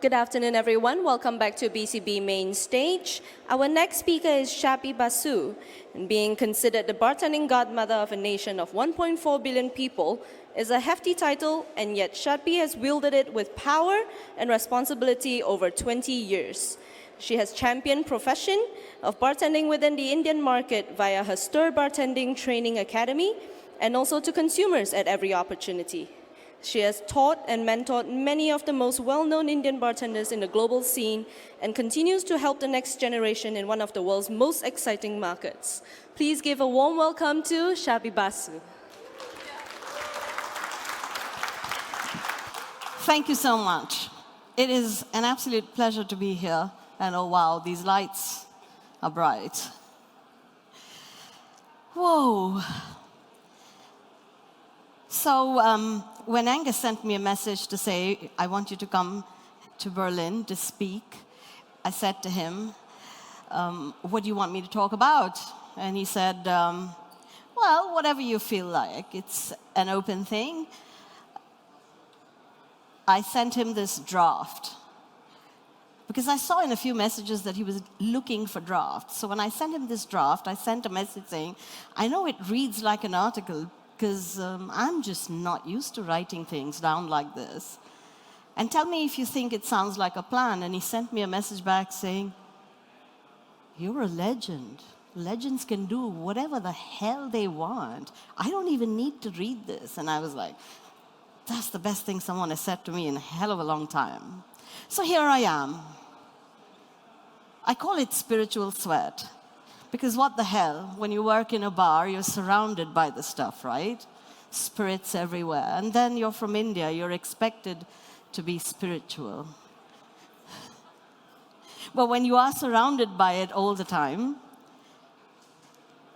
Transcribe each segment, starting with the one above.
Good afternoon, everyone. Welcome back to BCB Main Stage. Our next speaker is Shatbhi Basu. And being considered the bartending godmother of a nation of 1.4 billion people is a hefty title, and yet Shatbhi has wielded it with power and responsibility over 20 years. She has championed profession of bartending within the Indian market via her Stir Bartending Training Academy and also to consumers at every opportunity. She has taught and mentored many of the most well-known Indian bartenders in the global scene and continues to help the next generation in one of the world's most exciting markets. Please give a warm welcome to Shatbhi Basu. Thank you so much. It is an absolute pleasure to be here. And oh wow, these lights are bright. Whoa. So when Angus sent me a message to say, I want you to come to Berlin to speak, I said to him, what do you want me to talk about? And he said, well, whatever you feel like. It's an open thing. I sent him this draft because I saw in a few messages that he was looking for drafts. So when I sent him this draft, I sent a message saying, I know it reads like an article, because I'm just not used to writing things down like this. And tell me if you think it sounds like a plan. And he sent me a message back saying, you're a legend. Legends can do whatever the hell they want. I don't even need to read this. And I was like, that's the best thing someone has said to me in a hell of a long time. So here I am. I call it spiritual sweat. Because what the hell, when you work in a bar, you're surrounded by the stuff, right? Spirits everywhere. And then you're from India, you're expected to be spiritual. But when you are surrounded by it all the time,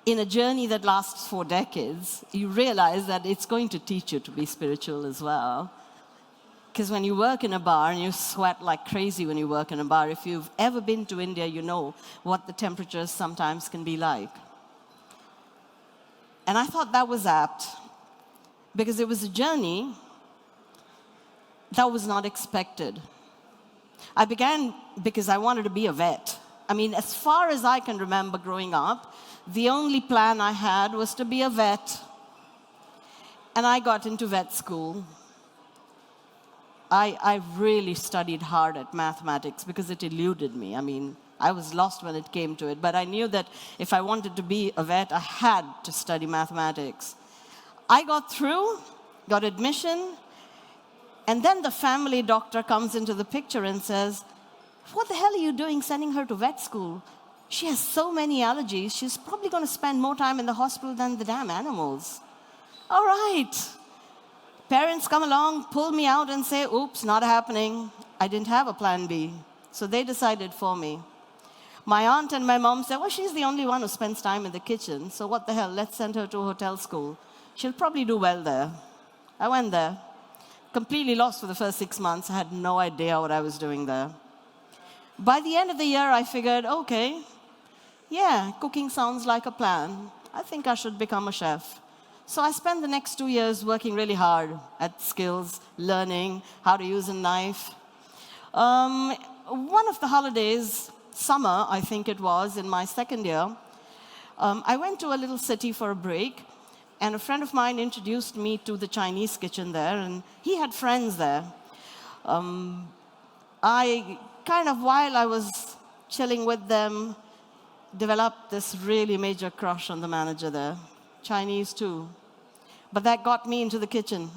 in a journey that lasts 4 decades, you realize that it's going to teach you to be spiritual as well. Because when you work in a bar, and you sweat like crazy when you work in a bar, if you've ever been to India, you know what the temperatures sometimes can be like. And I thought that was apt, because it was a journey that was not expected. I began because I wanted to be a vet. I mean, as far as I can remember growing up, the only plan I had was to be a vet. And I got into vet school. I really studied hard at mathematics because it eluded me. I mean, I was lost when it came to it, but I knew that if I wanted to be a vet, I had to study mathematics. I got through, got admission, and then the family doctor comes into the picture and says, what the hell are you doing sending her to vet school? She has so many allergies, she's probably going to spend more time in the hospital than the damn animals. All right. Parents come along, pull me out and say, oops, not happening. I didn't have a plan B. So they decided for me. My aunt and my mom said, well, she's the only one who spends time in the kitchen, so what the hell, let's send her to a hotel school. She'll probably do well there. I went there, completely lost for the first 6 months. I had no idea what I was doing there. By the end of the year, I figured, okay, yeah, cooking sounds like a plan. I think I should become a chef. So I spent the next 2 years working really hard at skills, learning how to use a knife. One of the holidays, summer, I think it was, in my second year, I went to a little city for a break, and a friend of mine introduced me to the Chinese kitchen there, and he had friends there. I kind of, while I was chilling with them, developed this really major crush on the manager there. Chinese too. But that got me into the kitchen.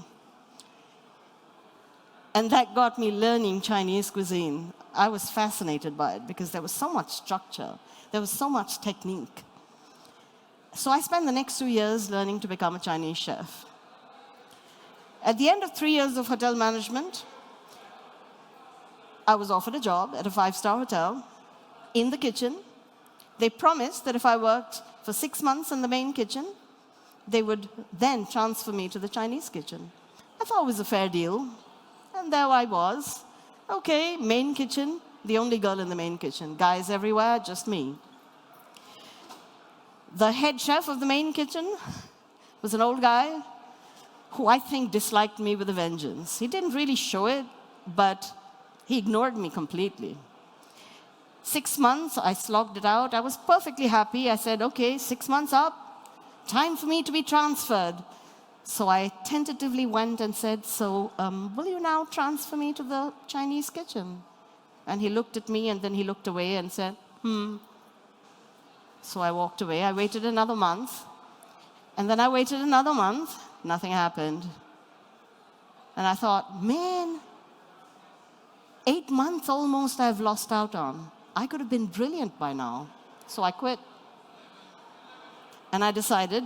And that got me learning Chinese cuisine. I was fascinated by it because there was so much structure. There was so much technique. So I spent the next 2 years learning to become a Chinese chef. At the end of 3 years of hotel management, I was offered a job at a 5-star hotel in the kitchen. They promised that if I worked for 6 months in the main kitchen, they would then transfer me to the Chinese kitchen. I thought it was a fair deal. And there I was. Okay, main kitchen, the only girl in the main kitchen. Guys everywhere, just me. The head chef of the main kitchen was an old guy who I think disliked me with a vengeance. He didn't really show it, but He ignored me completely. 6 months, I slogged it out. I was perfectly happy. I said, okay, 6 months up, time for me to be transferred. So I tentatively went and said, so will you now transfer me to the Chinese kitchen? And he looked at me, and then he looked away and said, So I walked away. I waited another month. And then I waited another month. Nothing happened. And I thought, man, 8 months almost I've lost out on. I could have been brilliant by now. So I quit. And I decided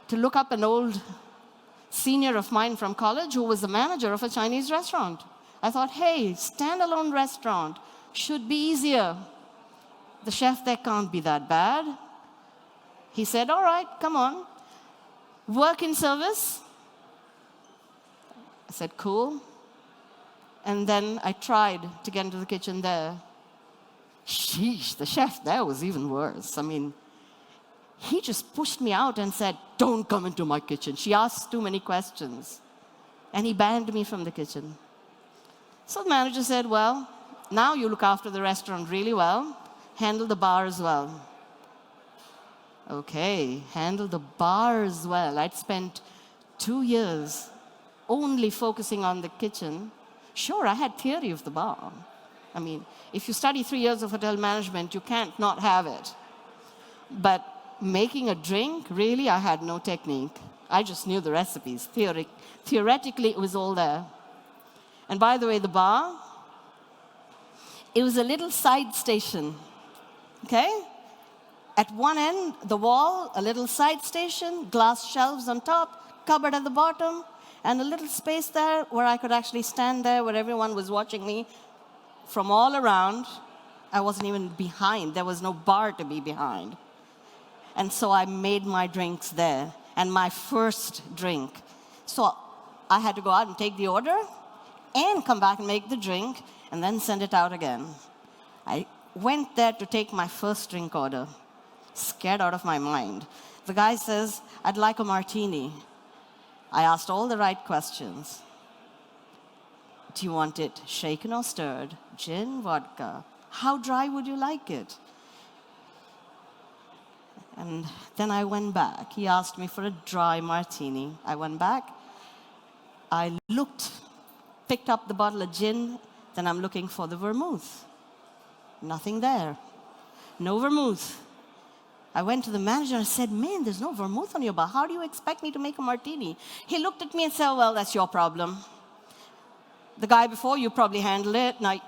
to look up an old senior of mine from college who was the manager of a Chinese restaurant. I thought, hey, standalone restaurant should be easier. The chef there can't be that bad. He said, all right, come on. Work in service. I said, cool. And then I tried to get into the kitchen there. Sheesh, the chef there was even worse. I mean, he just pushed me out and said, don't come into my kitchen. She asked too many questions. And he banned me from the kitchen. So the manager said, well, now you look after the restaurant really well. Handle the bar as well. Okay, handle the bar as well. I'd spent 2 years only focusing on the kitchen. Sure, I had theory of the bar. I mean, if you study 3 years of hotel management, you can't not have it. But making a drink, really, I had no technique. I just knew the recipes. Theoretically, it was all there. And by the way, the bar, it was a little side station, okay? At one end, the wall, a little side station, glass shelves on top, cupboard at the bottom, and a little space there where I could actually stand there where everyone was watching me from all around. I wasn't even behind. There was no bar to be behind. And so I made my drinks there, and my first drink. So I had to go out and take the order and come back and make the drink and then send it out again. I went there to take my first drink order, scared out of my mind. The guy says, I'd like a martini. I asked all the right questions. Do you want it shaken or stirred? Gin, vodka? How dry would you like it? And then I went back. He asked me for a dry martini. I went back. I looked, picked up the bottle of gin. Then I'm looking for the vermouth. Nothing there. No vermouth. I went to the manager and said, man, there's no vermouth on your bar. How do you expect me to make a martini? He looked at me and said, well, that's your problem. The guy before you probably handled it. Now,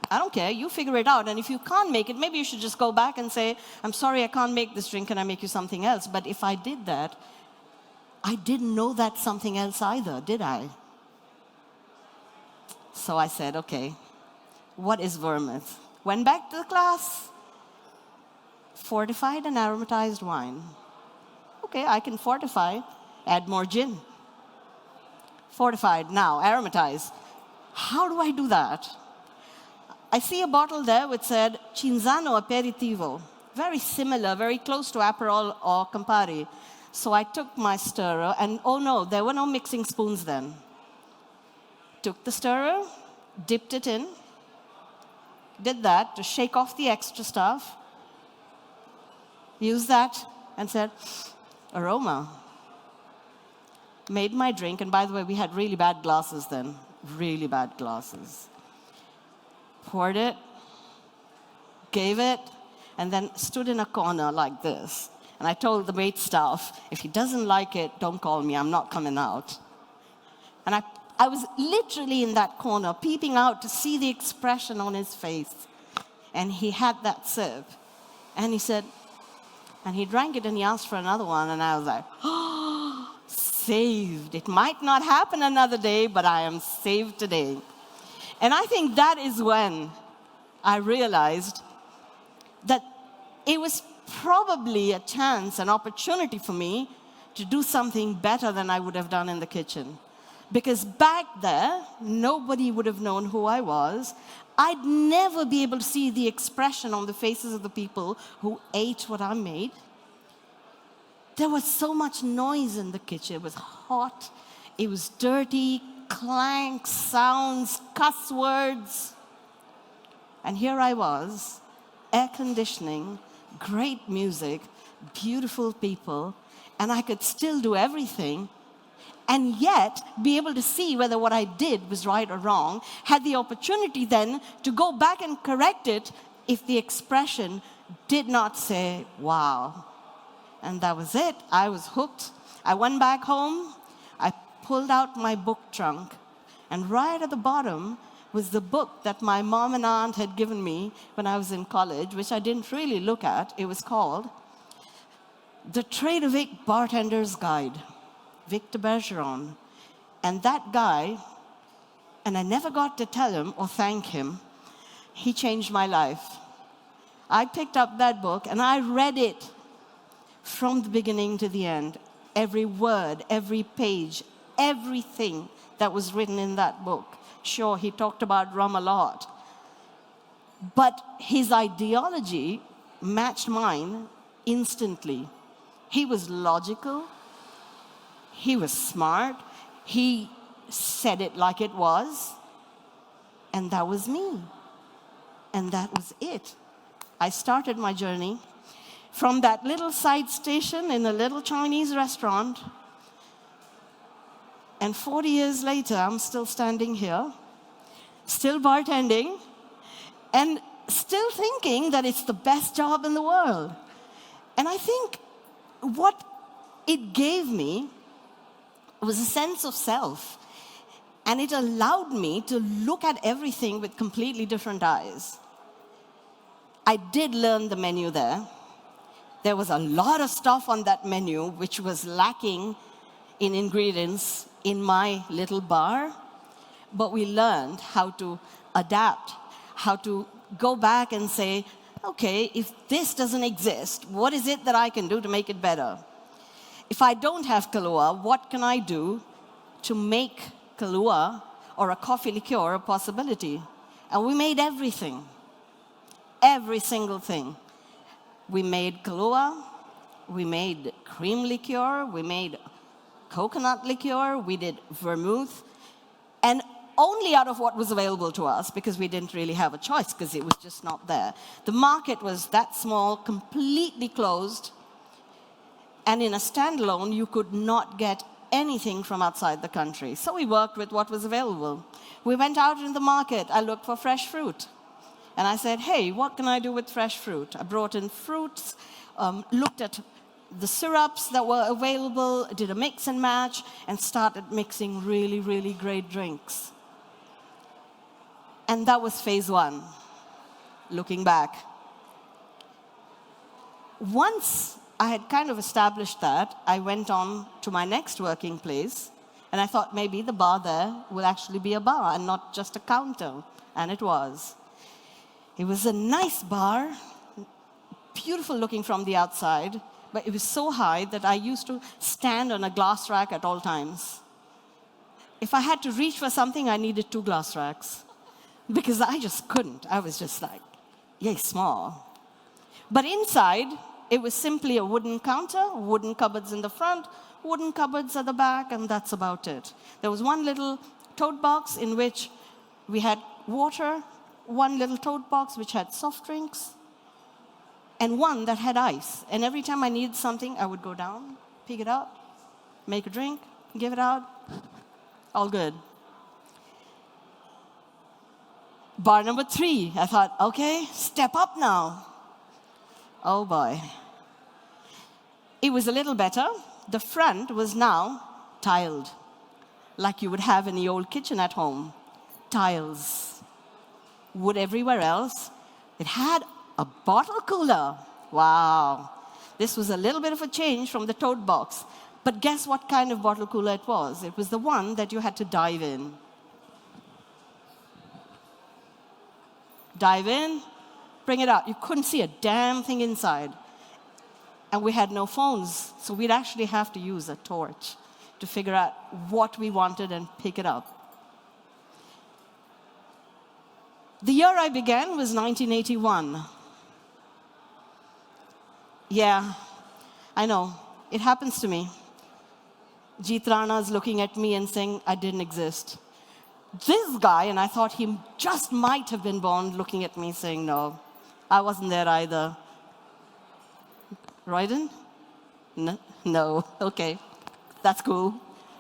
I don't care. You figure it out. And if you can't make it, maybe you should just go back and say, I'm sorry, I can't make this drink. Can I make you something else? But if I did that, I didn't know that something else either, did I? So I said, okay, what is vermouth? Went back to the class. Fortified and aromatized wine. Okay, I can fortify, add more gin. Fortified, now aromatize. How do I do that? I see a bottle there which said Cinzano Aperitivo. Very similar, very close to Aperol or Campari. So I took my stirrer, and oh no, there were no mixing spoons then. Took the stirrer, dipped it in, did that to shake off the extra stuff, used that, and said, aroma. Made my drink, and by the way, we had really bad glasses then, really bad glasses. Poured it, gave it, and then stood in a corner like this. And I told the wait staff, if he doesn't like it, don't call me, I'm not coming out. And I was literally in that corner, peeping out to see the expression on his face. And he had that sip. And he said, and he drank it and he asked for another one, and I was like, oh, saved. It might not happen another day, but I am saved today. And I think that is when I realized that it was probably a chance, an opportunity for me to do something better than I would have done in the kitchen. Because back there, nobody would have known who I was. I'd never be able to see the expression on the faces of the people who ate what I made. There was so much noise in the kitchen. It was hot, it was dirty, clanks, sounds, cuss words. And here I was, air conditioning, great music, beautiful people, and I could still do everything, and yet be able to see whether what I did was right or wrong, had the opportunity then to go back and correct it if the expression did not say, wow. And that was it. I was hooked. I went back home. I pulled out my book trunk, and right at the bottom was the book that my mom and aunt had given me when I was in college, which I didn't really look at. It was called The Trade-a-Wick Bartender's Guide, Victor Bergeron. And that guy, and I never got to tell him or thank him, he changed my life. I picked up that book and I read it from the beginning to the end. Every word, every page, everything that was written in that book. Sure, he talked about rum a lot, but his ideology matched mine instantly. He was logical, he was smart, he said it like it was, and that was me. And that was it. I started my journey from that little side station in a little Chinese restaurant, and 40 years later, I'm still standing here, still bartending, and still thinking that it's the best job in the world. And I think what it gave me was a sense of self, and it allowed me to look at everything with completely different eyes. I did learn the menu there. There was a lot of stuff on that menu which was lacking in ingredients in my little bar, but we learned how to adapt, how to go back and say, okay, if this doesn't exist, what is it that I can do to make it better? If I don't have Kahlua, what can I do to make Kahlua or a coffee liqueur a possibility? And we made everything, every single thing. We made Kahlua, we made cream liqueur, we made coconut liqueur, we did vermouth, and only out of what was available to us, because we didn't really have a choice, because it was just not there. The market was that small, completely closed, and in a standalone, you could not get anything from outside the country. So we worked with what was available. We went out in the market, I looked for fresh fruit. And I said, hey, what can I do with fresh fruit? I brought in fruits, looked at the syrups that were available, did a mix and match, and started mixing really, really great drinks. And that was phase one, looking back. Once I had kind of established that, I went on to my next working place, and I thought maybe the bar there will actually be a bar and not just a counter, and it was. It was a nice bar, beautiful looking from the outside, but it was so high that I used to stand on a glass rack at all times. If I had to reach for something, I needed 2 glass racks, because I just couldn't. I was just like, yay, small. But inside, it was simply a wooden counter, wooden cupboards in the front, wooden cupboards at the back, and that's about it. There was one little tote box in which we had water, one little tote box which had soft drinks, and one that had ice. And every time I needed something, I would go down, pick it up, make a drink, give it out, all good. Bar number 3, I thought, okay, step up now. Oh boy. It was a little better. The front was now tiled, like you would have in the old kitchen at home. Tiles. Wood everywhere else. It had a bottle cooler. Wow. This was a little bit of a change from the tote box. But guess what kind of bottle cooler it was? It was the one that you had to dive in. Dive in, bring it out. You couldn't see a damn thing inside. And we had no phones, so we'd actually have to use a torch to figure out what we wanted and pick it up. The year I began was 1981. Yeah, I know, it happens to me. Jeet Rana's looking at me and saying I didn't exist. This guy, and I thought he just might have been born, looking at me saying, no, I wasn't there either. Royden? No, okay, that's cool.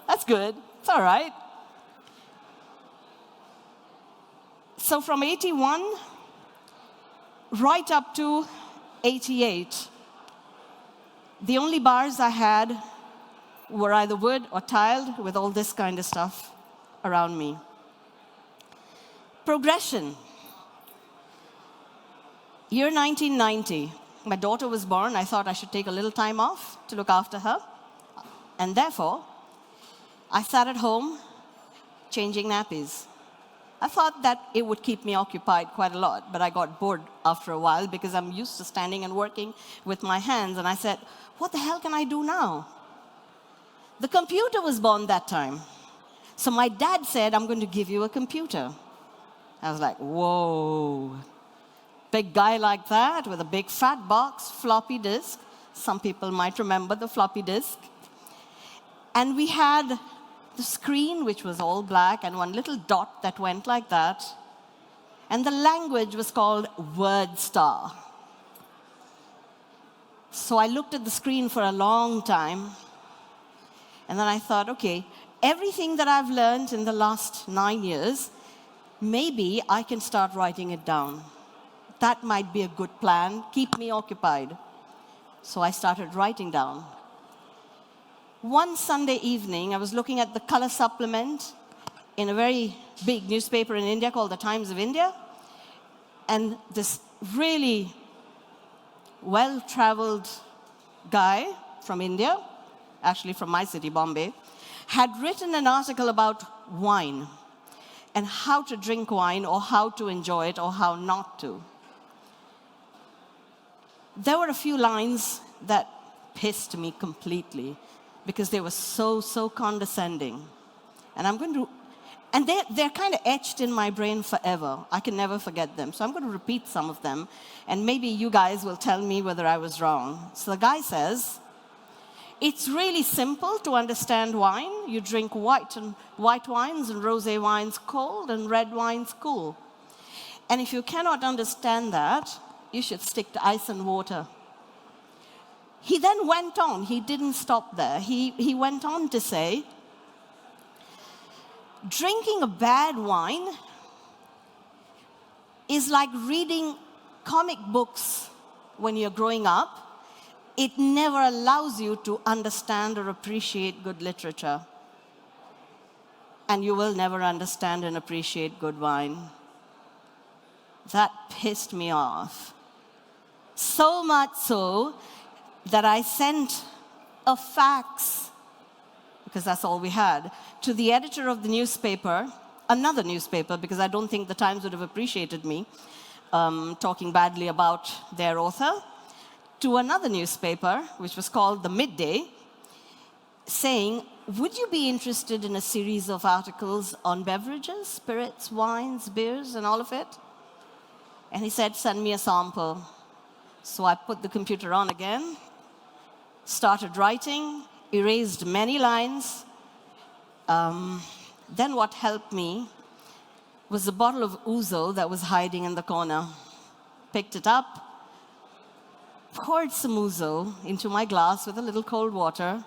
That's good, it's all right. So from 81, right up to 88, the only bars I had were either wood or tiled with all this kind of stuff around me. Progression. Year 1990, my daughter was born. I thought I should take a little time off to look after her. And therefore, I sat at home changing nappies. I thought that it would keep me occupied quite a lot, but I got bored after a while because I'm used to standing and working with my hands. And I said, what the hell can I do now? The computer was born that time. So my dad said, I'm going to give you a computer. I was like, whoa. Big guy like that with a big fat box, floppy disk. Some people might remember the floppy disk. And we had the screen, which was all black, and one little dot that went like that. And the language was called WordStar. So I looked at the screen for a long time. And then I thought, okay, everything that I've learned in the last 9 years, maybe I can start writing it down. That might be a good plan, keep me occupied. So I started writing down. One Sunday evening, I was looking at the color supplement in a very big newspaper in India called the Times of India. And this really well-traveled guy from India, actually from my city, Bombay, had written an article about wine and how to drink wine or how to enjoy it or how not to. There were a few lines that pissed me completely because they were so condescending. And they're kind of etched in my brain forever. I can never forget them. So I'm going to repeat some of them, and maybe you guys will tell me whether I was wrong. So the guy says, it's really simple to understand wine. You drink white wines and rosé wines cold and red wines cool. And if you cannot understand that, you should stick to ice and water. He then went on. He didn't stop there. He went on to say, drinking a bad wine is like reading comic books when you're growing up. It never allows you to understand or appreciate good literature. And you will never understand and appreciate good wine. That pissed me off. So much so that I sent a fax, because that's all we had, to the editor of the newspaper, another newspaper, because I don't think the Times would have appreciated me talking badly about their author, to another newspaper, which was called The Midday, saying, would you be interested in a series of articles on beverages, spirits, wines, beers, and all of it? And he said, send me a sample. So I put the computer on again, started writing, erased many lines. Then what helped me was a bottle of ouzo that was hiding in the corner. Picked it up, poured some ouzo into my glass with a little cold water.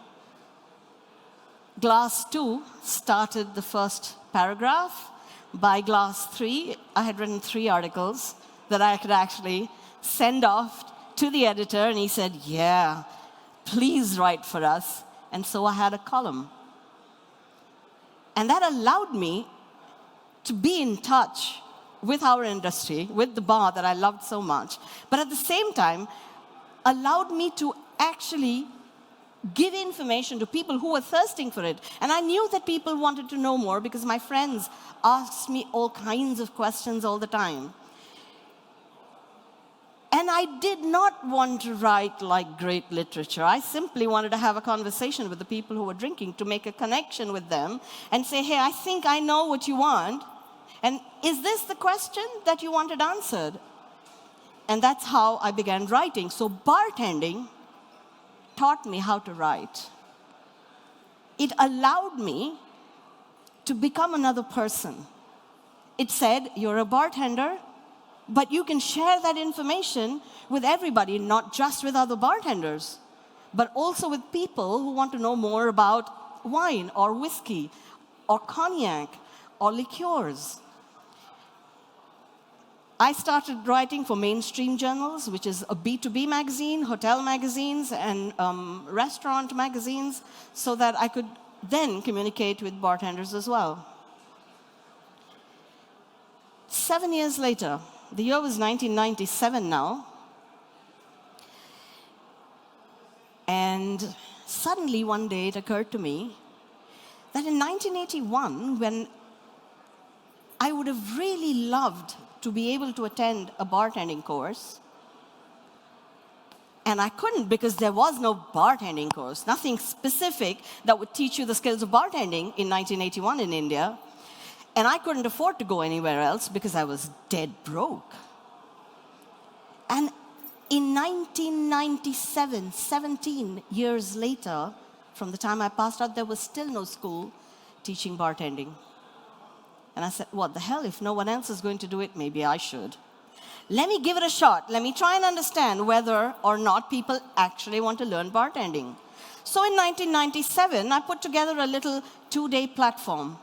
Glass 2 started the first paragraph. By glass 3, I had written 3 articles that I could actually send off to the editor, and he said, yeah, please write for us. And so I had a column. And that allowed me to be in touch with our industry, with the bar that I loved so much, but at the same time, allowed me to actually give information to people who were thirsting for it. And I knew that people wanted to know more because my friends asked me all kinds of questions all the time. And I did not want to write like great literature. I simply wanted to have a conversation with the people who were drinking, to make a connection with them and say, hey, I think I know what you want. And is this the question that you wanted answered? And that's how I began writing. So bartending taught me how to write. it allowed me to become another person. It said, you're a bartender, but you can share that information with everybody, not just with other bartenders, but also with people who want to know more about wine or whiskey or cognac or liqueurs. I started writing for mainstream journals, which is a B2B magazine, hotel magazines, and restaurant magazines, so that I could then communicate with bartenders as well. 7 years later, the year was 1997 now, and suddenly one day it occurred to me that in 1981, when I would have really loved to be able to attend a bartending course, and I couldn't because there was no bartending course, nothing specific that would teach you the skills of bartending in 1981 in India, and I couldn't afford to go anywhere else because I was dead broke. And in 1997, 17 years later, from the time I passed out, there was still no school teaching bartending. And I said, what the hell, if no one else is going to do it, maybe I should. Let me give it a shot. Let me try and understand whether or not people actually want to learn bartending. So in 1997, I put together a little 2-day platform,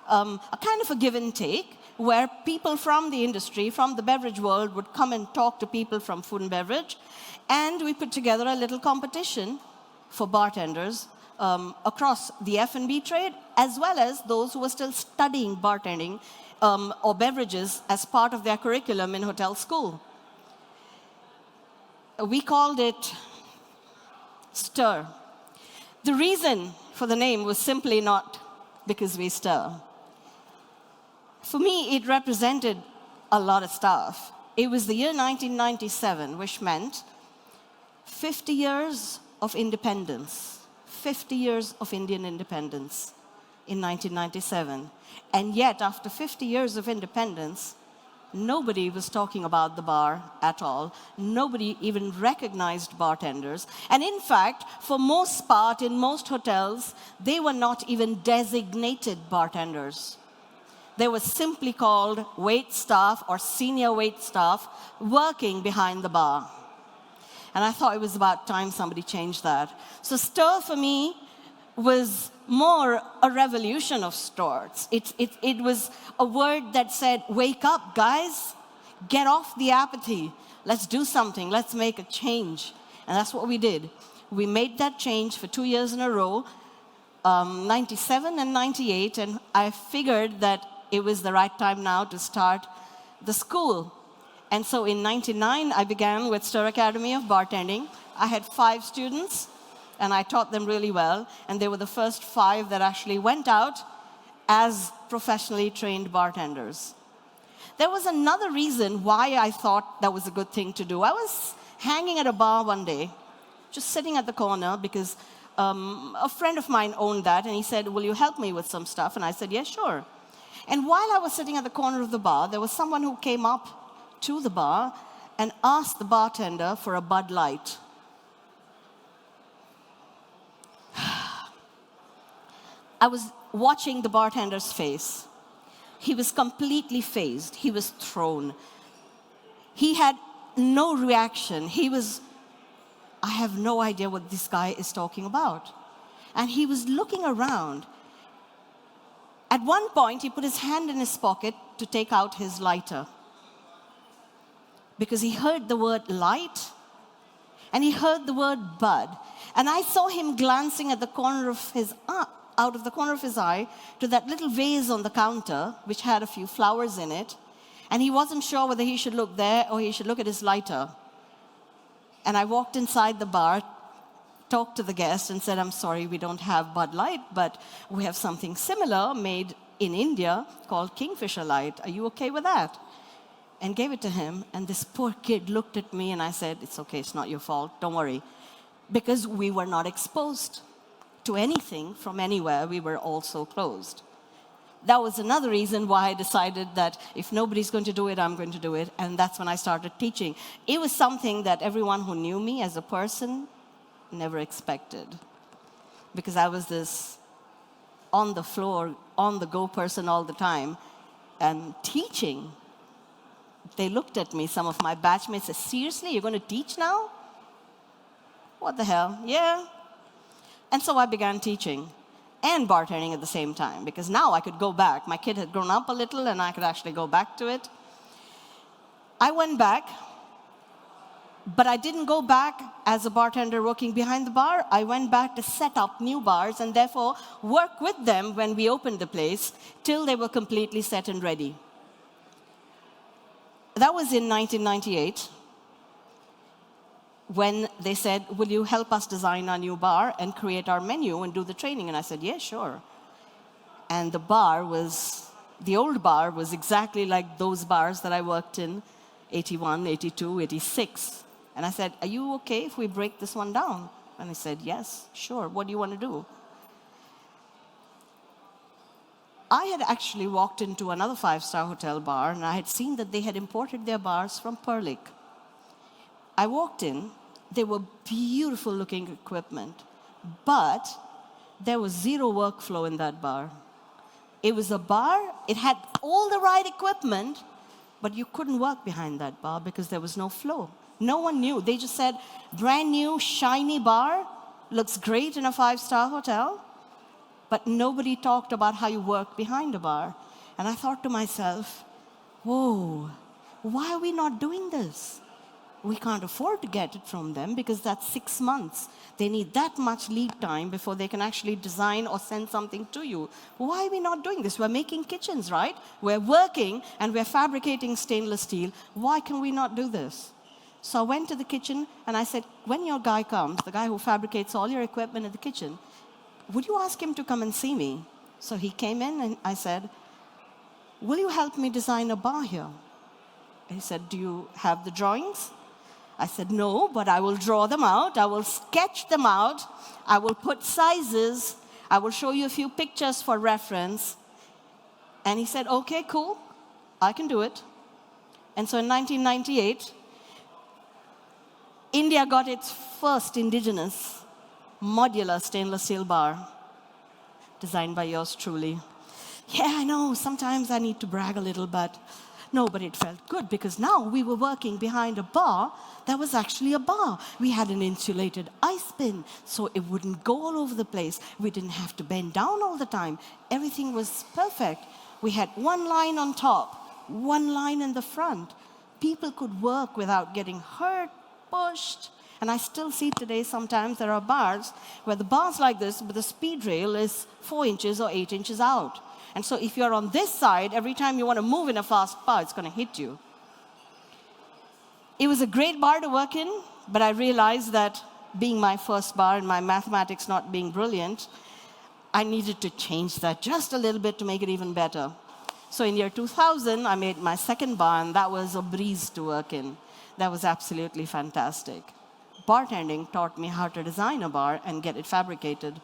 a kind of a give and take, where people from the industry, from the beverage world, would come and talk to people from food and beverage. And we put together a little competition for bartenders across the F&B trade, as well as those who were still studying bartending or beverages as part of their curriculum in hotel school. We called it Stir. The reason for the name was simply not because we stir. For me, it represented a lot of stuff. It was the year 1997, which meant 50 years of independence. 50 years of Indian independence in 1997. And yet, after 50 years of independence, nobody was talking about the bar at all. Nobody even recognized bartenders. And in fact, for most part, in most hotels, they were not even designated bartenders. They were simply called wait staff or senior wait staff working behind the bar. And I thought it was about time somebody changed that. So stir for me was more a revolution of sorts. It was a word that said, wake up, guys. Get off the apathy. Let's do something. Let's make a change. And that's what we did. We made that change for 2 years in a row, 97 and 98, and I figured that it was the right time now to start the school. And so in 99, I began with Stir Academy of Bartending. I had 5 students, and I taught them really well. And they were the first 5 that actually went out as professionally trained bartenders. There was another reason why I thought that was a good thing to do. I was hanging at a bar one day, just sitting at the corner, because a friend of mine owned that, and he said, will you help me with some stuff? And I said, yes, sure. And while I was sitting at the corner of the bar, there was someone who came up to the bar and asked the bartender for a Bud Light. I was watching the bartender's face. He was completely fazed. He was thrown. He had no reaction. I have no idea what this guy is talking about. And he was looking around. At one point, he put his hand in his pocket to take out his lighter, because he heard the word light, and he heard the word bud. And I saw him glancing at the corner of his out of the corner of his eye to that little vase on the counter, which had a few flowers in it, and he wasn't sure whether he should look there or he should look at his lighter. And I walked inside the bar, talked to the guest, and said, I'm sorry, we don't have Bud Light, but we have something similar made in India called Kingfisher Light. Are you okay with that? And gave it to him, and this poor kid looked at me, and I said, it's okay, it's not your fault, don't worry. Because we were not exposed to anything from anywhere, we were all so closed. That was another reason why I decided that if nobody's going to do it, I'm going to do it, and that's when I started teaching. It was something that everyone who knew me as a person never expected, because I was this on the floor, on the go person all the time, and teaching. They looked at me, some of my batchmates said, seriously, you're going to teach now? What the hell? Yeah. And so I began teaching and bartending at the same time, because now I could go back. My kid had grown up a little, and I could actually go back to it. I went back, but I didn't go back as a bartender working behind the bar. I went back to set up new bars and therefore work with them when we opened the place till they were completely set and ready. That was in 1998 when they said, will you help us design our new bar and create our menu and do the training? And I said, yeah, sure. And the old bar was exactly like those bars that I worked in, 81, 82, 86. And I said, are you okay if we break this one down? And he said, yes, sure. What do you want to do? I had actually walked into another five-star hotel bar, and I had seen that they had imported their bars from Perlik. I walked in. They were beautiful-looking equipment, but there was zero workflow in that bar. It was a bar. It had all the right equipment, but you couldn't work behind that bar because there was no flow. No one knew. They just said, brand new, shiny bar, looks great in a five-star hotel, but nobody talked about how you work behind a bar. And I thought to myself, whoa, why are we not doing this? We can't afford to get it from them because that's 6 months. They need that much lead time before they can actually design or send something to you. Why are we not doing this? We're making kitchens, right? We're working and we're fabricating stainless steel. Why can we not do this? So I went to the kitchen and I said, when your guy comes, the guy who fabricates all your equipment in the kitchen, would you ask him to come and see me? So he came in and I said, will you help me design a bar here? He said, do you have the drawings? I said, no, but I will draw them out. I will sketch them out. I will put sizes. I will show you a few pictures for reference. And he said, okay, cool. I can do it. And so in 1998, India got its first indigenous modular stainless steel bar, designed by yours truly. Yeah, I know, sometimes I need to brag a little, but no, but it felt good because now we were working behind a bar that was actually a bar. We had an insulated ice bin, so it wouldn't go all over the place. We didn't have to bend down all the time. Everything was perfect. We had one line on top, one line in the front. People could work without getting hurt, pushed. And I still see today sometimes there are bars where the bar's like this, but the speed rail is 4 inches or 8 inches out. And so if you're on this side, every time you want to move in a fast bar, it's going to hit you. It was a great bar to work in, but I realized that being my first bar and my mathematics not being brilliant, I needed to change that just a little bit to make it even better. So in year 2000, I made my second bar, and that was a breeze to work in. That was absolutely fantastic. Bartending taught me how to design a bar and get it fabricated.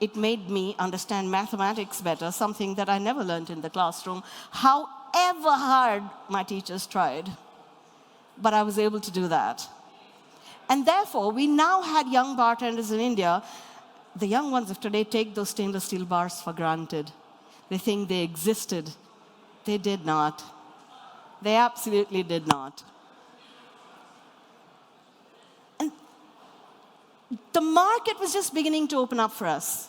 It made me understand mathematics better, something that I never learned in the classroom, however hard my teachers tried. But I was able to do that. And therefore, we now had young bartenders in India. The young ones of today take those stainless steel bars for granted. They think they existed. They did not. They absolutely did not. The market was just beginning to open up for us.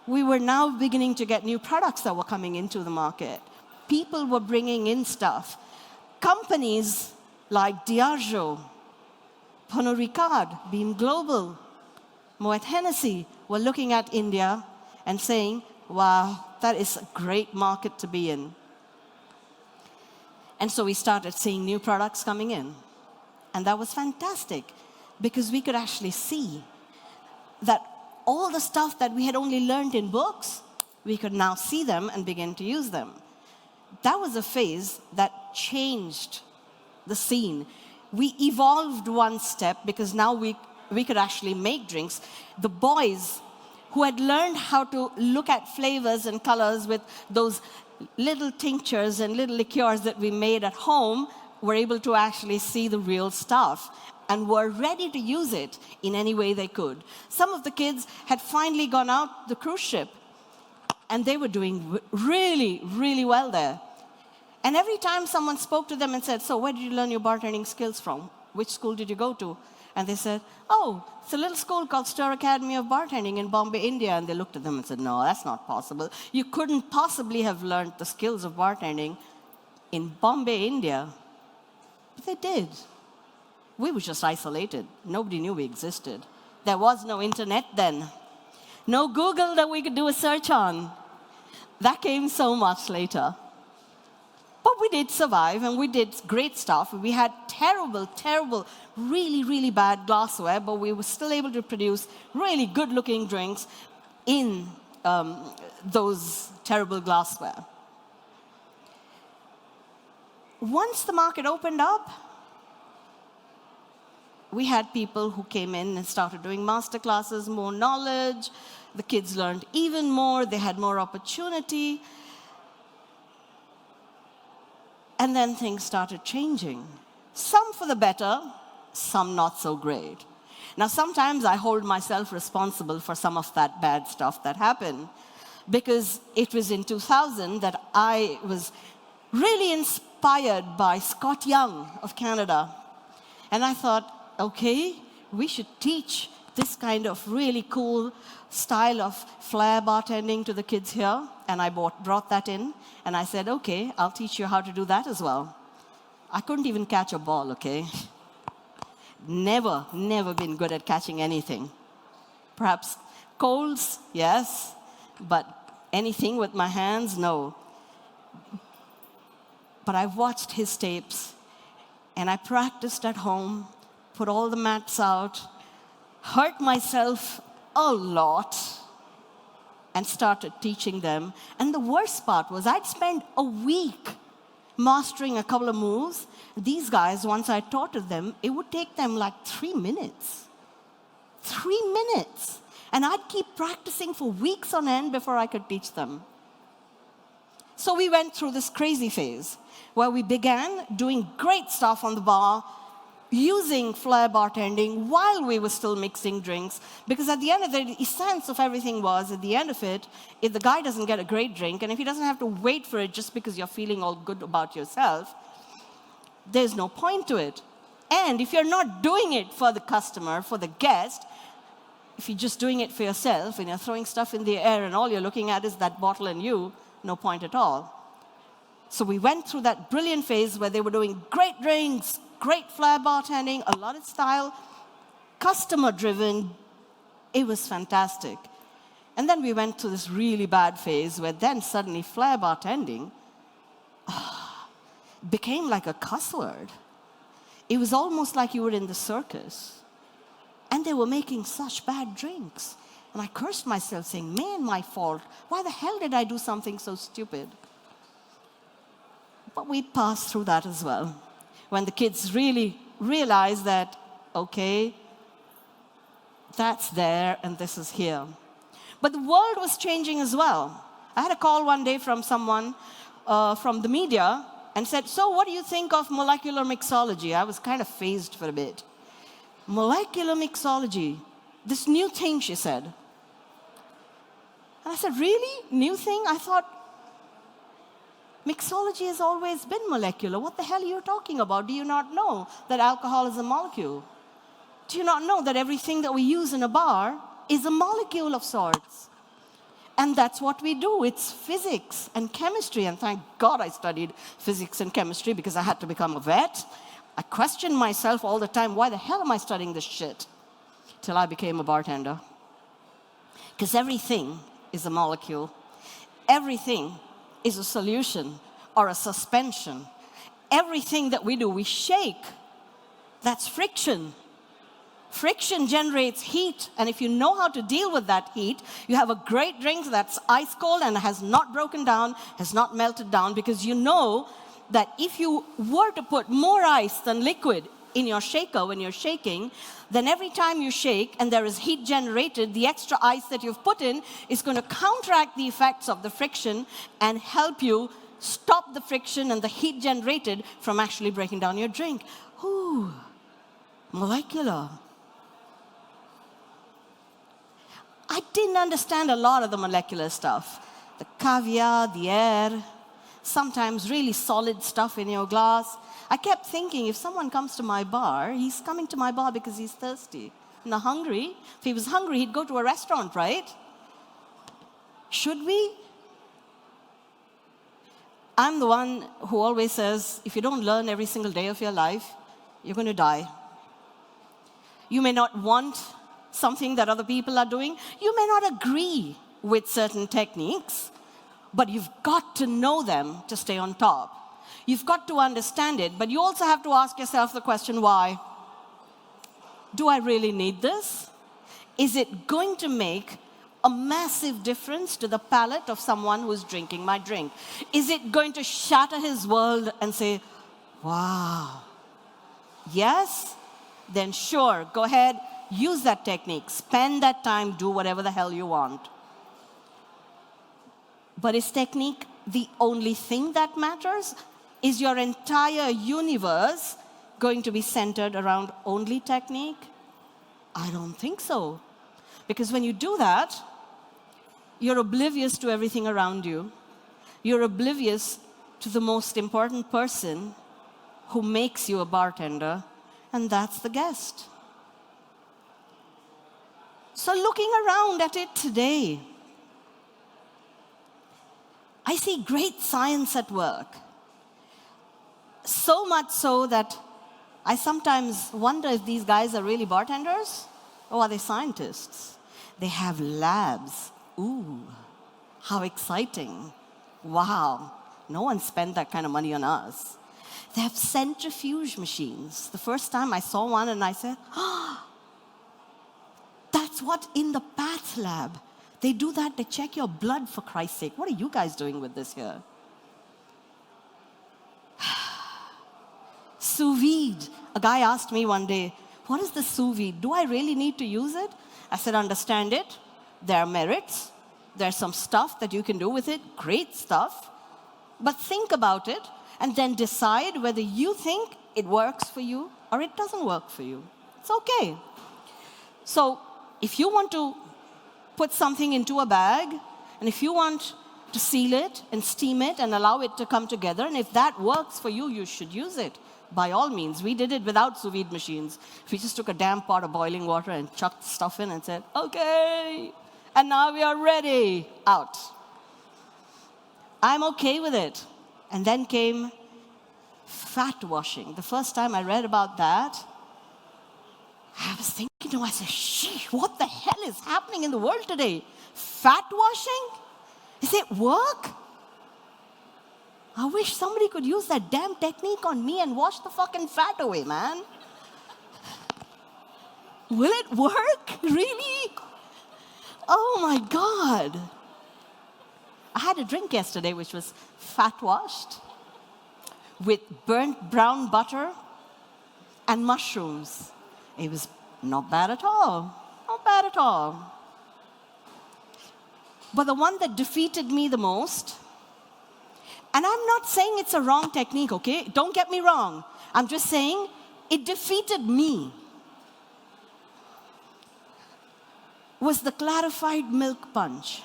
We were now beginning to get new products that were coming into the market. People were bringing in stuff. Companies like Diageo, Pernod Ricard, Beam Global, Moet Hennessy were looking at India and saying, wow, that is a great market to be in. And so we started seeing new products coming in. And that was fantastic, because we could actually see that all the stuff that we had only learned in books, we could now see them and begin to use them. That was a phase that changed the scene. We evolved one step because now we could actually make drinks. The boys who had learned how to look at flavors and colors with those little tinctures and little liqueurs that we made at home were able to actually see the real stuff and were ready to use it in any way they could. Some of the kids had finally gone out the cruise ship, And they were doing really, really well there. And every time someone spoke to them and said, so where did you learn your bartending skills from? Which school did you go to? And they said, oh, it's a little school called Stir Academy of Bartending in Bombay, India. And they looked at them and said, no, that's not possible. You couldn't possibly have learned the skills of bartending in Bombay, India. But they did. We were just isolated. Nobody knew we existed. There was no internet then. No Google that we could do a search on. That came so much later. But we did survive, and we did great stuff. We had terrible, terrible, really, really bad glassware, but we were still able to produce really good-looking drinks in those terrible glassware. Once the market opened up, we had people who came in and started doing master classes, more knowledge. The kids learned even more. They had more opportunity. And then things started changing. Some for the better, some not so great. Now, sometimes I hold myself responsible for some of that bad stuff that happened, because it was in 2000 that I was really inspired by Scott Young of Canada. And I thought, okay, we should teach this kind of really cool style of flair bartending to the kids here. And I brought that in, and I said, okay, I'll teach you how to do that as well. I couldn't even catch a ball, okay? Never been good at catching anything. Perhaps colds, yes, but anything with my hands, no. But I watched his tapes, and I practiced at home, put all the mats out, hurt myself a lot, and started teaching them. And the worst part was I'd spend a week mastering a couple of moves. These guys, once I taught them, it would take them like 3 minutes. 3 minutes. And I'd keep practicing for weeks on end before I could teach them. So we went through this crazy phase where we began doing great stuff on the bar, using flair bartending while we were still mixing drinks, because at the end of the essence of everything was, at the end of it, if the guy doesn't get a great drink, and if he doesn't have to wait for it just because you're feeling all good about yourself, there's no point to it. And if you're not doing it for the customer, for the guest, if you're just doing it for yourself and you're throwing stuff in the air and all you're looking at is that bottle and you, no point at all. So we went through that brilliant phase where they were doing great drinks, great flair bartending, a lot of style, customer-driven. It was fantastic. And then we went through this really bad phase where then suddenly flair bartending became like a cuss word. It was almost like you were in the circus. And they were making such bad drinks. And I cursed myself saying, man, my fault. Why the hell did I do something so stupid? But we passed through that as well. When the kids really realized that, okay, that's there and this is here. But the world was changing as well. I had a call one day from someone from the media and said, so what do you think of molecular mixology? I was kind of phased for a bit. Molecular mixology, this new thing, she said. And I said, really? New thing? I thought, mixology has always been molecular. What the hell are you talking about? Do you not know that alcohol is a molecule? Do you not know that everything that we use in a bar is a molecule of sorts? And that's what we do. It's physics and chemistry. And thank God I studied physics and chemistry because I had to become a vet. I questioned myself all the time, why the hell am I studying this shit? Till I became a bartender. Because everything is a molecule. Everything is a solution or a suspension. Everything that we do, we shake. That's friction. Friction generates heat, and if you know how to deal with that heat, you have a great drink that's ice cold and has not broken down, has not melted down, because you know that if you were to put more ice than liquid in your shaker when you're shaking, then every time you shake and there is heat generated, the extra ice that you've put in is going to counteract the effects of the friction and help you stop the friction and the heat generated from actually breaking down your drink. Ooh, molecular. I didn't understand a lot of the molecular stuff. the caviar, the air, sometimes really solid stuff in your glass. I kept thinking, if someone comes to my bar, he's coming to my bar because he's thirsty. Not hungry. If he was hungry, he'd go to a restaurant, right? Should we? I'm the one who always says, if you don't learn every single day of your life, you're going to die. You may not want something that other people are doing. You may not agree with certain techniques, but you've got to know them to stay on top. You've got to understand it, but you also have to ask yourself the question, why? Do I really need this? Is it going to make a massive difference to the palate of someone who's drinking my drink? Is it going to shatter his world and say, wow, yes? Then sure, go ahead, use that technique, spend that time, do whatever the hell you want. But is technique the only thing that matters? Is your entire universe going to be centered around only technique? I don't think so. Because when you do that, you're oblivious to everything around you. You're oblivious to the most important person who makes you a bartender, and that's the guest. So looking around at it today, I see great science at work. So much so that I sometimes wonder if these guys are really bartenders or are they scientists? They have labs. Ooh, how exciting. Wow, no one spent that kind of money on us. They have centrifuge machines. The first time I saw one and I said, oh, that's what in the path lab. They do that, they check your blood, for Christ's sake. What are you guys doing with this here? Sous vide. A guy asked me one day, what is the sous vide? Do I really need to use it? I said, understand it. There are merits. There's some stuff that you can do with it, great stuff. But think about it and then decide whether you think it works for you or it doesn't work for you. It's okay. So if you want to put something into a bag, and if you want to seal it and steam it and allow it to come together, and if that works for you, you should use it. By all means. We did it without sous vide machines. We just took a damn pot of boiling water and chucked stuff in and said, okay, and now we are ready. Out. I'm okay with it. And then came fat washing. The first time I read about that, I was thinking to myself, sheesh, what the hell is happening in the world today? Fat washing? Does it work? I wish somebody could use that damn technique on me and wash the fucking fat away, man. Will it work? Really? Oh my God. I had a drink yesterday which was fat washed with burnt brown butter and mushrooms. It was not bad at all. Not bad at all. But the one that defeated me the most, and I'm not saying it's a wrong technique, okay? Don't get me wrong. I'm just saying it defeated me, was the clarified milk punch.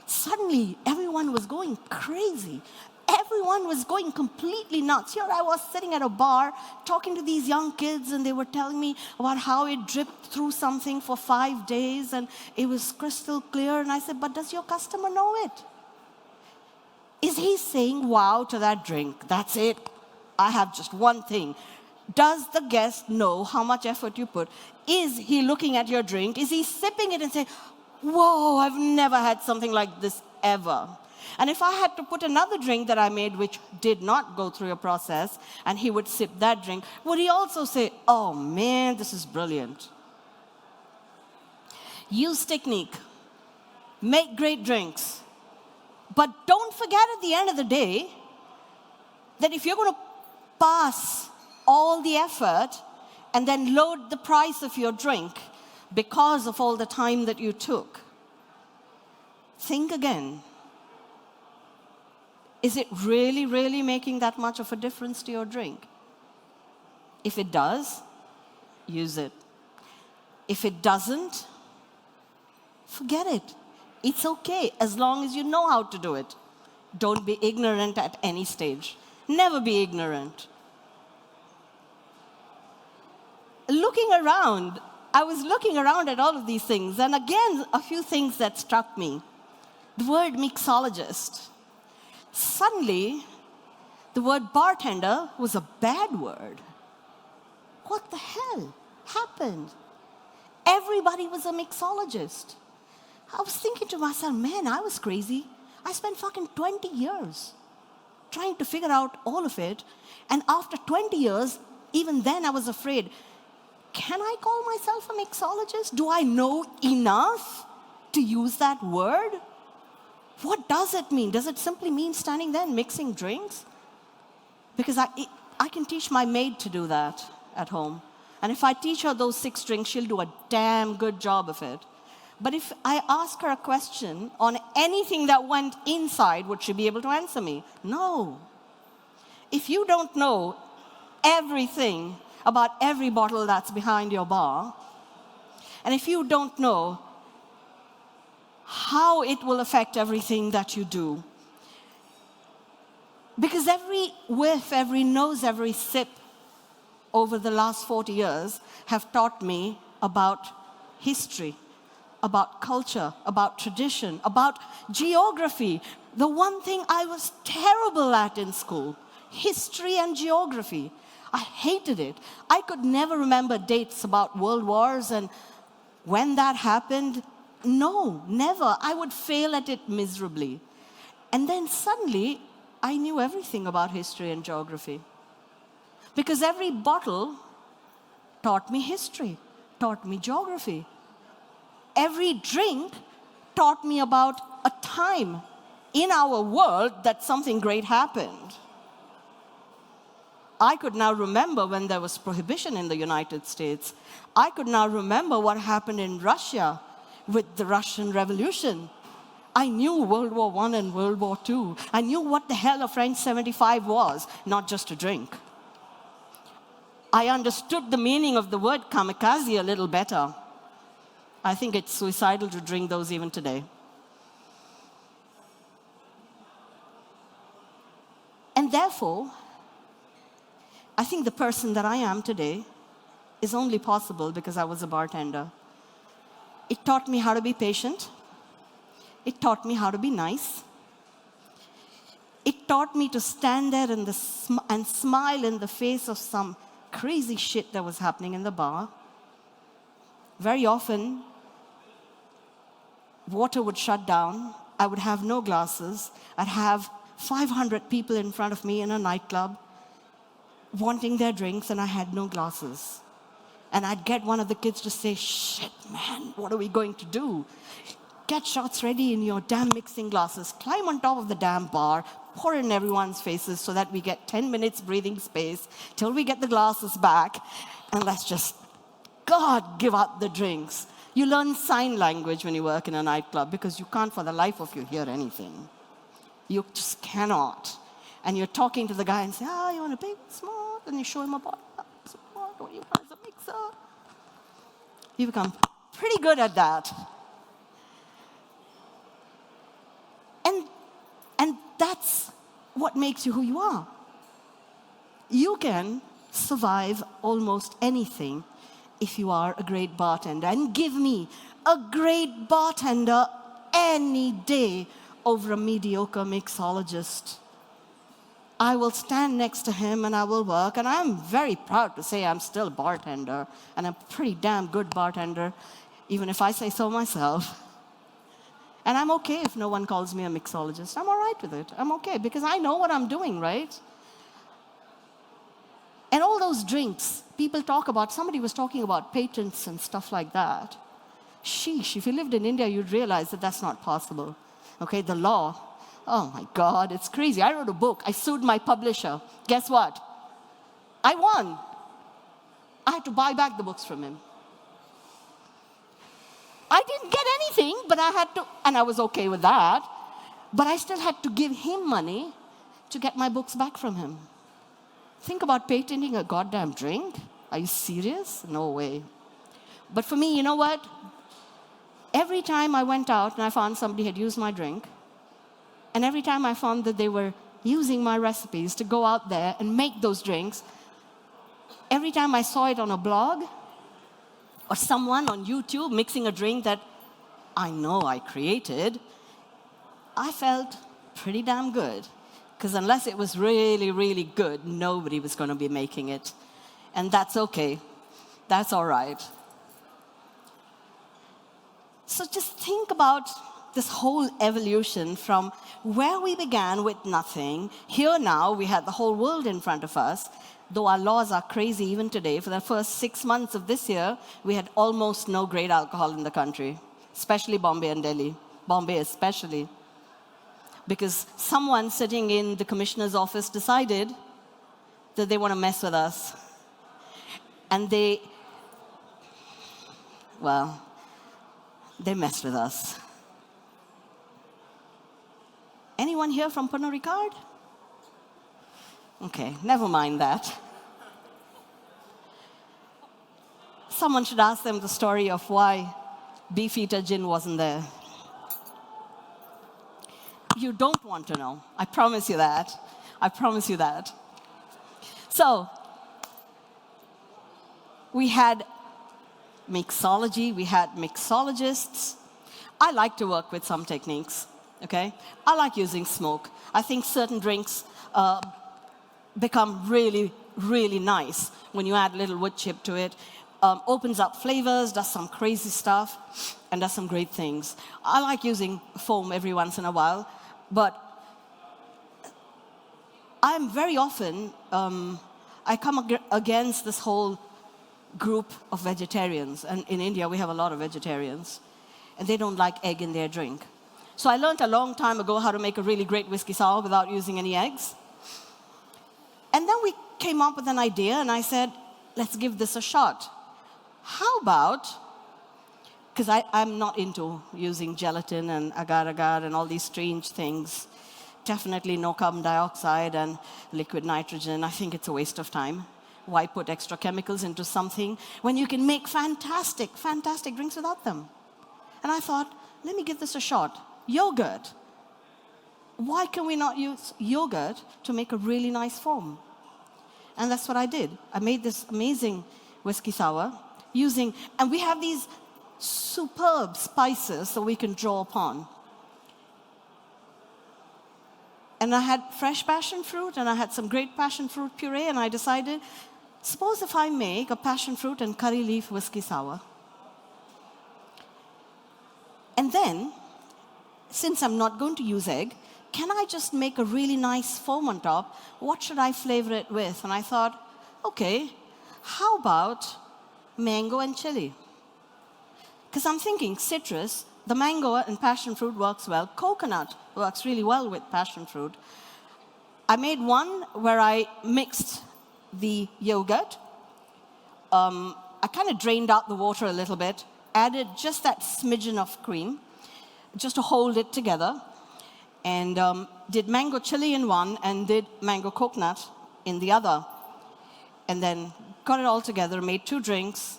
Suddenly, everyone was going crazy. Everyone was going completely nuts. Here I was sitting at a bar talking to these young kids, and they were telling me about how it dripped through something for 5 days, and it was crystal clear. And I said, but does your customer know it? Is he saying wow to that drink? That's it. I have just one thing. Does the guest know how much effort you put? Is he looking at your drink? Is he sipping it and saying, whoa, I've never had something like this ever? And if I had to put another drink that I made which did not go through a process, and he would sip that drink, would he also say, oh man, this is brilliant? Use technique. Make great drinks. But don't forget at the end of the day that if you're going to pass all the effort and then load the price of your drink because of all the time that you took, think again. Is it really, really making that much of a difference to your drink? If it does, use it. If it doesn't, forget it. It's okay as long as you know how to do it. Don't be ignorant at any stage. Never be ignorant. Looking around, I was looking around at all of these things, and again, a few things that struck me. The word mixologist. Suddenly, the word bartender was a bad word. What the hell happened? Everybody was a mixologist. I was thinking to myself, man, I was crazy. I spent fucking 20 years trying to figure out all of it. And after 20 years, even then I was afraid, can I call myself a mixologist? Do I know enough to use that word? What does it mean? Does it simply mean standing there and mixing drinks? Because I can teach my maid to do that at home. And if I teach her those 6 drinks, she'll do a damn good job of it. But if I ask her a question on anything that went inside, would she be able to answer me? No. If you don't know everything about every bottle that's behind your bar, and if you don't know how it will affect everything that you do, because every whiff, every nose, every sip over the last 40 years have taught me about history, about culture, about tradition, about geography. The one thing I was terrible at in school, history and geography. I hated it. I could never remember dates about world wars and when that happened. No, never. I would fail at it miserably. And then suddenly, I knew everything about history and geography. Because every bottle taught me history, taught me geography. Every drink taught me about a time in our world that something great happened. I could now remember when there was prohibition in the United States. I could now remember what happened in Russia with the Russian Revolution. I knew World War I and World War II. I knew what the hell a French 75 was, not just a drink. I understood the meaning of the word kamikaze a little better. I think it's suicidal to drink those even today. And therefore, I think the person that I am today is only possible because I was a bartender. It taught me how to be patient. It taught me how to be nice. It taught me to stand there and smile in the face of some crazy shit that was happening in the bar. Very often, water would shut down. I would have no glasses. I'd have 500 people in front of me in a nightclub wanting their drinks, and I had no glasses. And I'd get one of the kids to say, shit, man, what are we going to do? Get shots ready in your damn mixing glasses. Climb on top of the damn bar, pour in everyone's faces so that we get 10 minutes breathing space till we get the glasses back, and let's just, God, give up the drinks. You learn sign language when you work in a nightclub because you can't for the life of you hear anything. You just cannot. And you're talking to the guy and say, you want a big, small? And you show him a bottle. What do you want as a mixer? You become pretty good at that. And that's what makes you who you are. You can survive almost anything if you are a great bartender. And give me a great bartender any day over a mediocre mixologist. I will stand next to him and I will work, and I'm very proud to say I'm still a bartender, and I'm a pretty damn good bartender, even if I say so myself. And I'm okay if no one calls me a mixologist. I'm all right with it. I'm okay, because I know what I'm doing, right? And all those drinks, people talk about, somebody was talking about patents and stuff like that. Sheesh, if you lived in India, you'd realize that that's not possible. Okay, the law. Oh my God, it's crazy. I wrote a book. I sued my publisher. Guess what? I won. I had to buy back the books from him. I didn't get anything, but I had to, and I was okay with that. But I still had to give him money to get my books back from him. Think about patenting a goddamn drink. Are you serious? No way. But for me, you know what? every time I went out and I found somebody had used my drink, and every time I found that they were using my recipes to go out there and make those drinks, every time I saw it on a blog or someone on YouTube mixing a drink that I know I created, I felt pretty damn good. Because unless it was really, really good, nobody was going to be making it. And that's okay. That's all right. So just think about this whole evolution from where we began with nothing. Here now, we had the whole world in front of us. Though our laws are crazy even today, for the first 6 months of this year, we had almost no grade alcohol in the country, especially Bombay and Delhi. Bombay especially. Because someone sitting in the commissioner's office decided that they want to mess with us. And they messed with us. Anyone here from Pernod Ricard? Okay, never mind that. Someone should ask them the story of why Beefeater gin wasn't there. You don't want to know. I promise you that. I promise you that. So, we had mixology, we had mixologists. I like to work with some techniques, okay? I like using smoke. I think certain drinks become really, really nice when you add a little wood chip to it. Opens up flavors, does some crazy stuff, and does some great things. I like using foam every once in a while, but I'm very often, I come against this whole group of vegetarians. And in India, we have a lot of vegetarians. And they don't like egg in their drink. So I learned a long time ago how to make a really great whiskey sour without using any eggs. And then we came up with an idea, and I said, let's give this a shot. How about, because I'm not into using gelatin and agar-agar and all these strange things. Definitely no carbon dioxide and liquid nitrogen. I think it's a waste of time. Why put extra chemicals into something when you can make fantastic, fantastic drinks without them? And I thought, let me give this a shot. Yogurt. Why can we not use yogurt to make a really nice foam? And that's what I did. I made this amazing whiskey sour using, and we have these superb spices that we can draw upon. And I had fresh passion fruit, and I had some great passion fruit puree, and I decided, suppose if I make a passion fruit and curry leaf whiskey sour. And then, since I'm not going to use egg, can I just make a really nice foam on top? What should I flavor it with? And I thought, okay, how about mango and chili? Because I'm thinking citrus, the mango and passion fruit works well. Coconut works really well with passion fruit. I made one where I mixed the yogurt. I kind of drained out the water a little bit, added just that smidgen of cream, just to hold it together, and did mango chili in one and did mango coconut in the other. And then got it all together, made 2 drinks,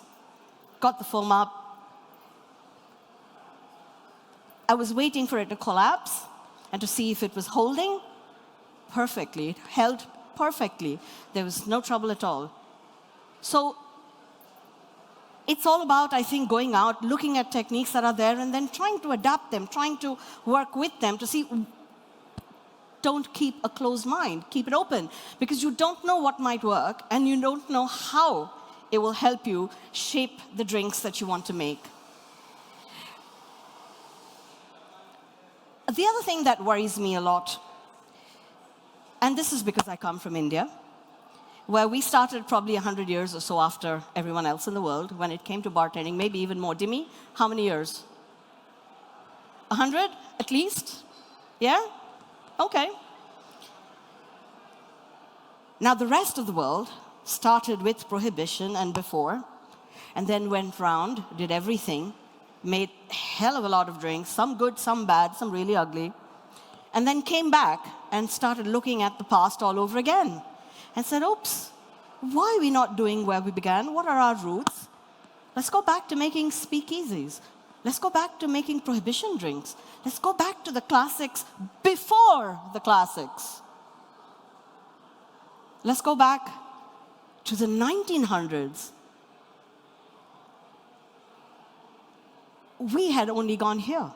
got the foam up. I was waiting for it to collapse and to see if it was holding perfectly. It held perfectly. There was no trouble at all. So it's all about, I think, going out, looking at techniques that are there, and then trying to adapt them, trying to work with them to see. Don't keep a closed mind. Keep it open, because you don't know what might work, and you don't know how it will help you shape the drinks that you want to make. The other thing that worries me a lot, and this is because I come from India, where we started probably 100 years or so after everyone else in the world when it came to bartending, maybe even more. Dimi, how many years? 100 at least? Yeah? Okay. Now the rest of the world started with prohibition and before, and then went round, did everything, made a hell of a lot of drinks, some good, some bad, some really ugly, and then came back and started looking at the past all over again and said, oops, why are we not doing where we began? What are our roots? Let's go back to making speakeasies. Let's go back to making prohibition drinks. Let's go back to the classics before the classics. Let's go back to the 1900s. We had only gone here.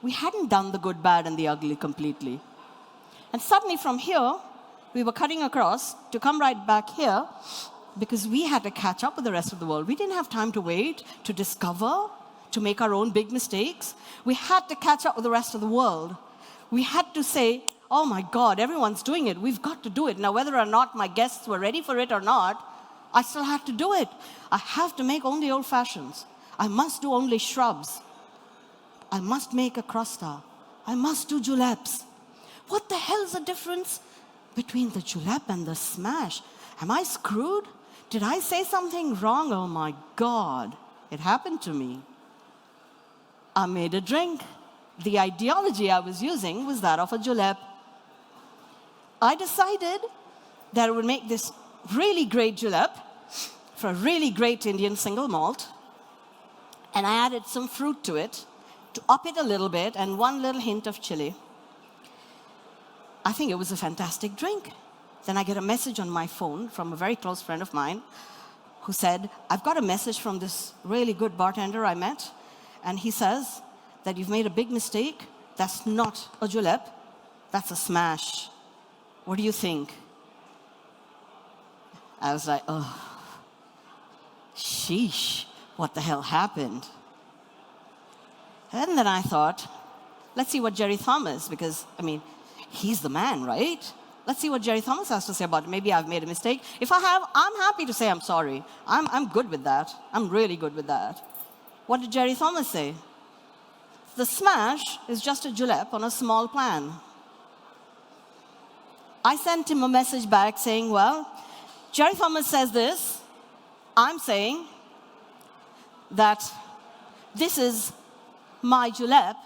We hadn't done the good, bad, and the ugly completely. And suddenly from here, we were cutting across to come right back here because we had to catch up with the rest of the world. We didn't have time to wait, to discover, to make our own big mistakes. We had to catch up with the rest of the world. We had to say, oh my God, everyone's doing it. We've got to do it. Now, whether or not my guests were ready for it or not, I still had to do it. I have to make only old fashions. I must do only shrubs. I must make a crasta. I must do juleps. What the hell is the difference between the julep and the smash? Am I screwed? Did I say something wrong? Oh my God, it happened to me. I made a drink. The ideology I was using was that of a julep. I decided that I would make this really great julep for a really great Indian single malt, and I added some fruit to it to up it a little bit and one little hint of chili. I think it was a fantastic drink. Then I get a message on my phone from a very close friend of mine who said, I've got a message from this really good bartender I met, and he says that you've made a big mistake. That's not a julep, that's a smash. What do you think? I was like, oh, sheesh, what the hell happened? And then I thought, let's see what Jerry Thomas, because, I mean, he's the man, right? Let's see what Jerry Thomas has to say about it. Maybe I've made a mistake. If I have, I'm happy to say I'm sorry. I'm good with that. I'm really good with that. What did Jerry Thomas say? The smash is just a julep on a small plan. I sent him a message back saying, well, Jerry Thomas says this. I'm saying that this is my julep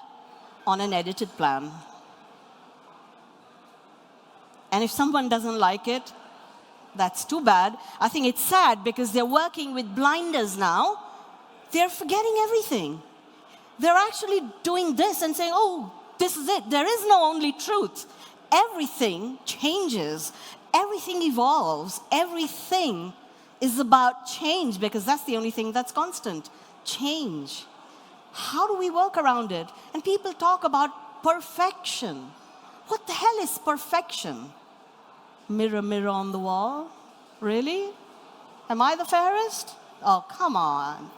on an edited plan. And if someone doesn't like it, that's too bad. I think it's sad because they're working with blinders now. They're forgetting everything. They're actually doing this and saying, oh, this is it. There is no only truth. Everything changes. Everything evolves. Everything is about change because that's the only thing that's constant. Change. How do we work around it? And people talk about perfection. What the hell is perfection? Mirror, mirror on the wall? Really? Am I the fairest? Oh, come on.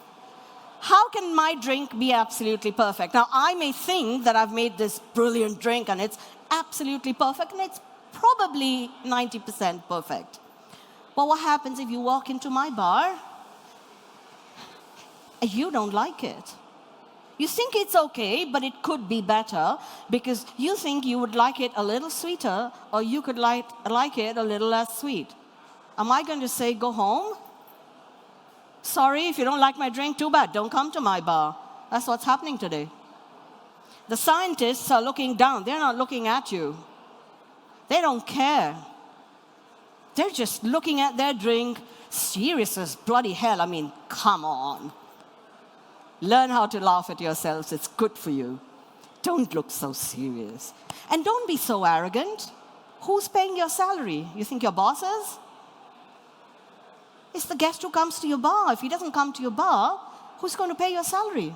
How can my drink be absolutely perfect? Now, I may think that I've made this brilliant drink and it's absolutely perfect and it's probably 90% perfect. But what happens if you walk into my bar and you don't like it? You think it's okay, but it could be better because you think you would like it a little sweeter or you could like it a little less sweet. Am I going to say, go home? Sorry, if you don't like my drink, too bad. Don't come to my bar. That's what's happening today. The scientists are looking down. They're not looking at you. They don't care. They're just looking at their drink, serious as bloody hell. I mean, come on. Learn how to laugh at yourselves. It's good for you. Don't look so serious. And don't be so arrogant. Who's paying your salary? You think your boss is? It's the guest who comes to your bar. If he doesn't come to your bar, who's going to pay your salary?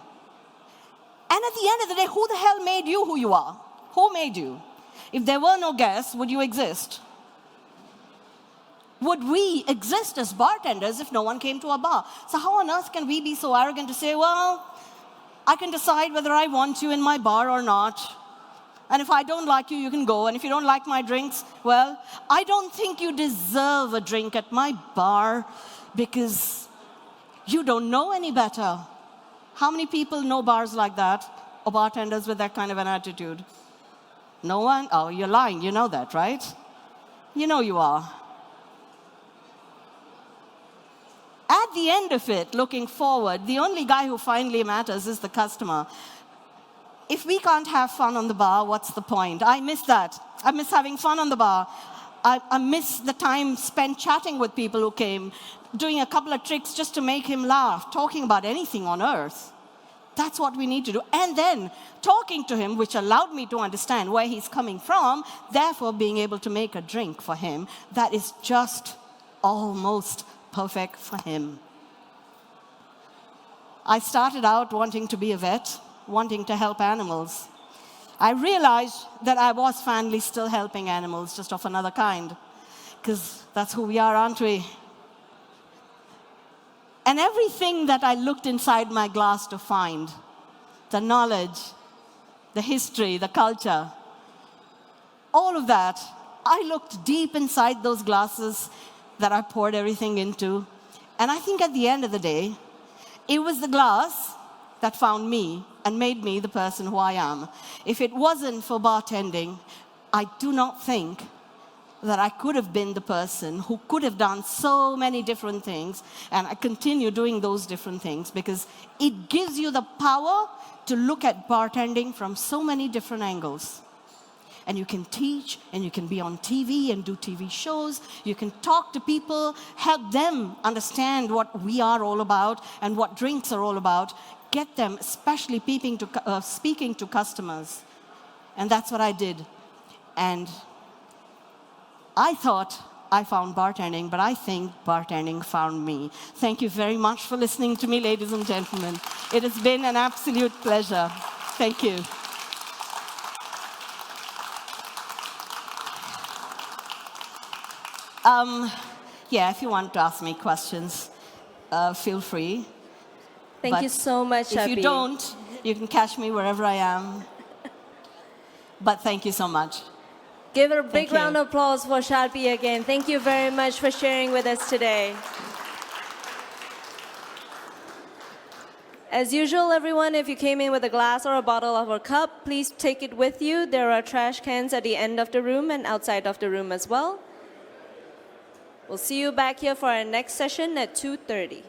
And at the end of the day, who the hell made you who you are? Who made you? If there were no guests, would you exist? Would we exist as bartenders if no one came to our bar? So how on earth can we be so arrogant to say, well, I can decide whether I want you in my bar or not. And if I don't like you, you can go. And if you don't like my drinks, well, I don't think you deserve a drink at my bar because you don't know any better. How many people know bars like that or bartenders with that kind of an attitude? No one? Oh, you're lying. You know that, right? You know you are. At the end of it, looking forward, the only guy who finally matters is the customer. If we can't have fun on the bar, what's the point? I miss that. I miss having fun on the bar. I miss the time spent chatting with people who came, doing a couple of tricks just to make him laugh, talking about anything on earth. That's what we need to do. And then talking to him, which allowed me to understand where he's coming from, therefore being able to make a drink for him that is just almost perfect for him. I started out wanting to be a vet, wanting to help animals. I realized that I was finally still helping animals, just of another kind, because that's who we are, aren't we? And everything that I looked inside my glass to find, the knowledge, the history, the culture, all of that, I looked deep inside those glasses that I poured everything into. And I think at the end of the day, it was the glass that found me and made me the person who I am. If it wasn't for bartending, I do not think that I could have been the person who could have done so many different things, and I continue doing those different things because it gives you the power to look at bartending from so many different angles. And you can teach, and you can be on TV and do TV shows. You can talk to people, help them understand what we are all about and what drinks are all about. Get them, especially speaking to customers. And that's what I did. And I thought I found bartending, but I think bartending found me. Thank you very much for listening to me, ladies and gentlemen. It has been an absolute pleasure. Thank you. Yeah, if you want to ask me questions, feel free. Thank you so much, Shatbhi. If you don't, you can catch me wherever I am. But thank you so much. Give a big round of applause for Shatbhi again. Thank you very much for sharing with us today. As usual, everyone, if you came in with a glass or a bottle or a cup, please take it with you. There are trash cans at the end of the room and outside of the room as well. We'll see you back here for our next session at 2:30.